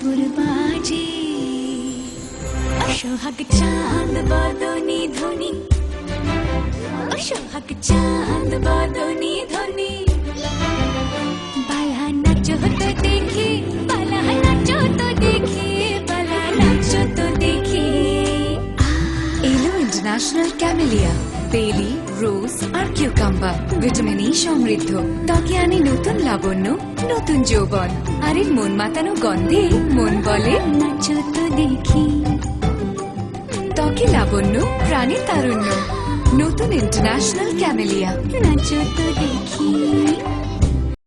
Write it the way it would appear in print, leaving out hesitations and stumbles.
শঙ্কুর বাজে সোহাগ চাঁদ বদনি ধ্বনি সোহাগ চাঁদ বদনি ধ্বনি বালা নাচো তো দেখি বালা নাচো তো দেখি বালা নাচো তো দেখি এলো ইন্টারন্যাশনাল ক্যামেলিয়া বেলি রোজ আর কিউকাম্বার ভিটামিন ই সমৃদ্ধ ত্বকে আনে নতুন লাবণ্য নতুন যৌবন আর এর মন মাতানো গন্ধে মন বলে নাচো তো দেখি ত্বকে লাবণ্য প্রাণে তারুণ্য নতুন ইন্টারন্যাশনাল ক্যামেলিয়া নাচো তো দেখি